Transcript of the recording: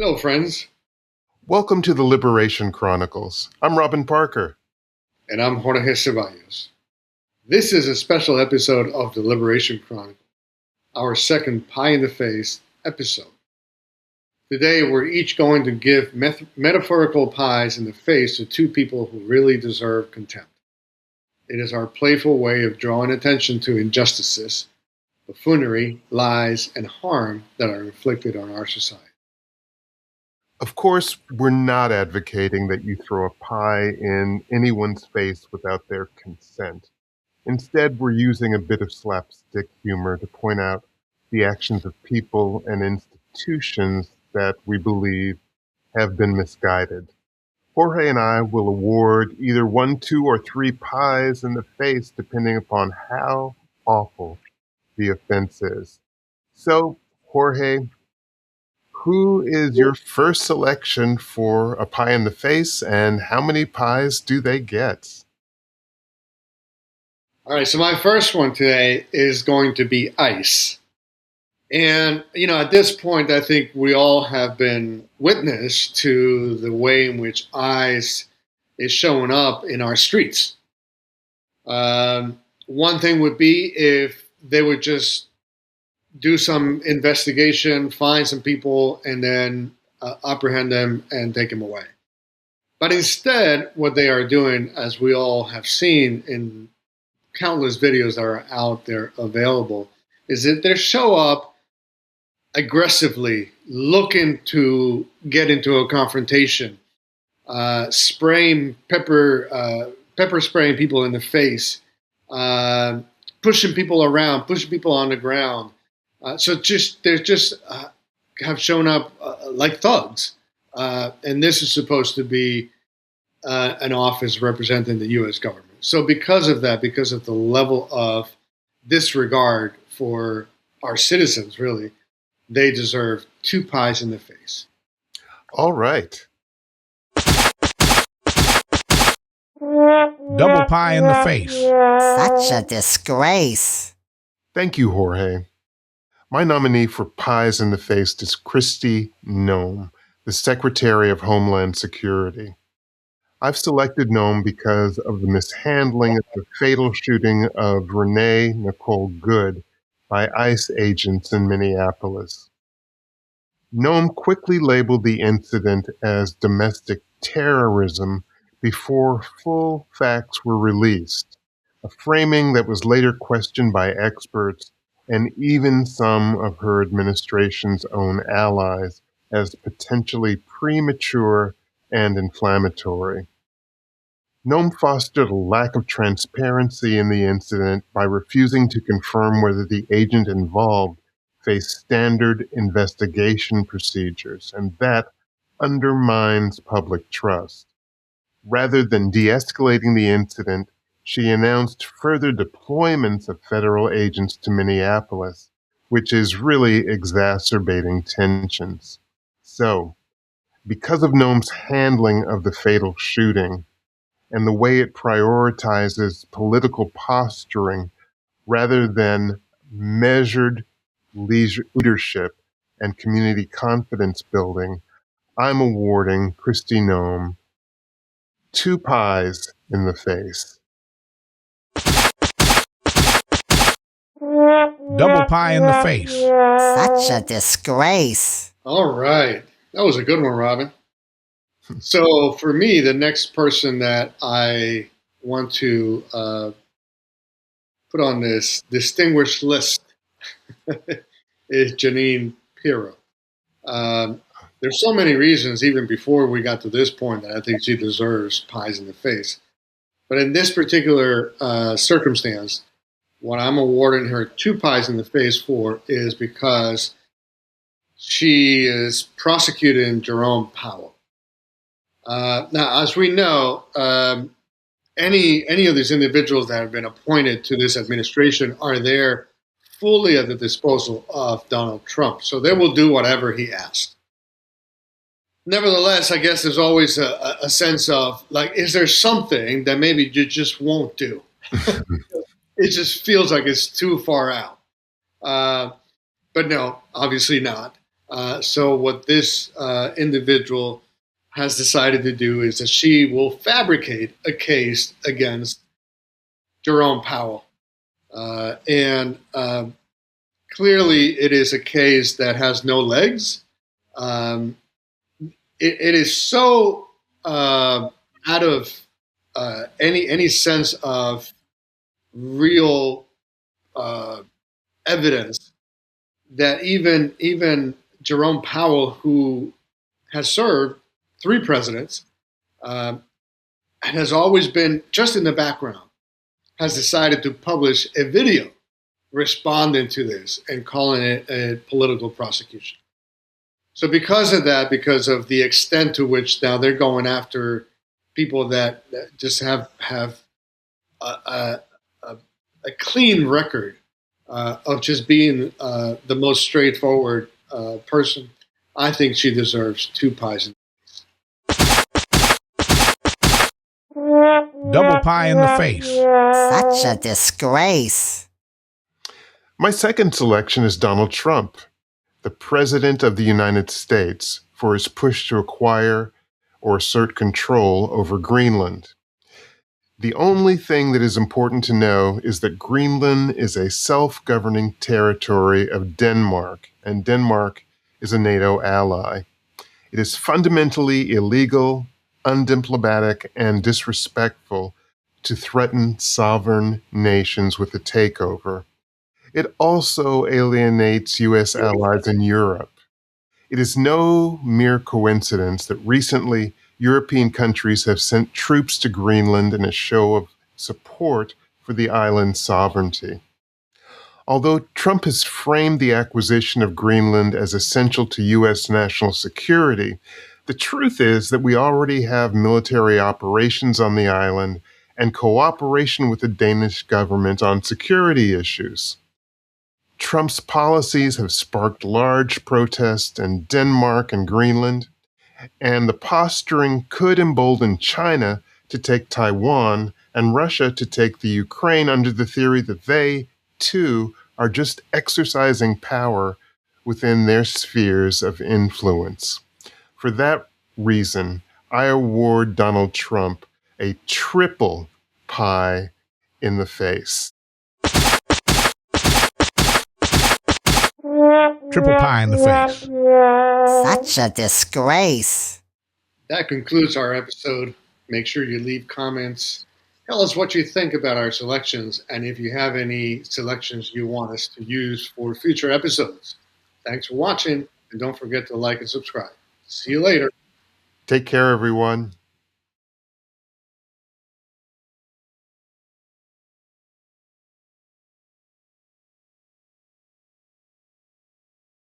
Hello, friends. Welcome to the Liberation Chronicles. I'm Robin Parker. And I'm Jorge Zeballos. This is a special episode of the Liberation Chronicles, our second Pie in the Face episode. Today, we're each going to give metaphorical pies in the face to two people who really deserve contempt. It is our playful way of drawing attention to injustices, buffoonery, lies, and harm that are inflicted on our society. Of course, we're not advocating that you throw a pie in anyone's face without their consent. Instead, we're using a bit of slapstick humor to point out the actions of people and institutions that we believe have been misguided. Jorge and I will award either 1, 2, or 3 pies in the face depending upon how awful the offense is. So, Jorge, who is your first selection for a pie in the face, and how many pies do they get? All right, so my first one today is going to be ice. And, at this point, I think we all have been witness to the way in which ice is showing up in our streets. One thing would be if they would just do some investigation, find some people, and then apprehend them and take them away. But instead, what they are doing, as we all have seen in countless videos that are out there available, is that they show up aggressively looking to get into a confrontation, spraying pepper spraying people in the face, pushing people around, pushing people on the ground. So they just have shown up like thugs. And this is supposed to be an office representing the U.S. government. So because of that, because of the level of disregard for our citizens, really, they deserve 2 pies in the face. All right. Double pie in the face. Such a disgrace. Thank you, Jorge. My nominee for pies in the face is Christy Noem, the Secretary of Homeland Security. I've selected Noem because of the mishandling of the fatal shooting of Renee Nicole Good by ICE agents in Minneapolis. Noem quickly labeled the incident as domestic terrorism before full facts were released, a framing that was later questioned by experts and even some of her administration's own allies as potentially premature and inflammatory. Noem fostered a lack of transparency in the incident by refusing to confirm whether the agent involved faced standard investigation procedures, and that undermines public trust. Rather than de-escalating the incident, she announced further deployments of federal agents to Minneapolis, which is really exacerbating tensions. So, because of Noem's handling of the fatal shooting and the way it prioritizes political posturing rather than measured leadership and community confidence building, I'm awarding Christy Noem 2 pies in the face. Double pie in the face. Such a disgrace. All right. That was a good one, Robin. So for me, the next person that I want to put on this distinguished list is Jeanine Pirro. There's so many reasons, even before we got to this point, that I think she deserves pies in the face. But in this particular circumstance, what I'm awarding her 2 pies in the face for is because she is prosecuting Jerome Powell. Now, as we know, any of these individuals that have been appointed to this administration are there fully at the disposal of Donald Trump. So they will do whatever he asks. Nevertheless, I guess there's always a sense of, like, is there something that maybe you just won't do? It just feels like it's too far out. But no, obviously not. So what this individual has decided to do is that she will fabricate a case against Jerome Powell. And clearly it is a case that has no legs. It is so out of any sense of real evidence that even Jerome Powell, who has served 3 presidents, and has always been just in the background, has decided to publish a video responding to this and calling it a political prosecution. So because of that, because of the extent to which now they're going after people that just have a clean record of just being the most straightforward person, I think she deserves 2 pies. Double pie in the face. Such a disgrace. My second selection is Donald Trump, the President of the United States, for his push to acquire or assert control over Greenland. The only thing that is important to know is that Greenland is a self-governing territory of Denmark, and Denmark is a NATO ally. It is fundamentally illegal, undiplomatic, and disrespectful to threaten sovereign nations with a takeover. It also alienates U.S. allies in Europe. It is no mere coincidence that recently European countries have sent troops to Greenland in a show of support for the island's sovereignty. Although Trump has framed the acquisition of Greenland as essential to U.S. national security, the truth is that we already have military operations on the island and cooperation with the Danish government on security issues. Trump's policies have sparked large protests in Denmark and Greenland, and the posturing could embolden China to take Taiwan and Russia to take the Ukraine under the theory that they, too, are just exercising power within their spheres of influence. For that reason, I award Donald Trump a triple pie in the face. Triple pie in the face. Such a disgrace. That concludes our episode. Make sure you leave comments. Tell us what you think about our selections and if you have any selections you want us to use for future episodes. Thanks for watching, and don't forget to like and subscribe. See you later. Take care, everyone.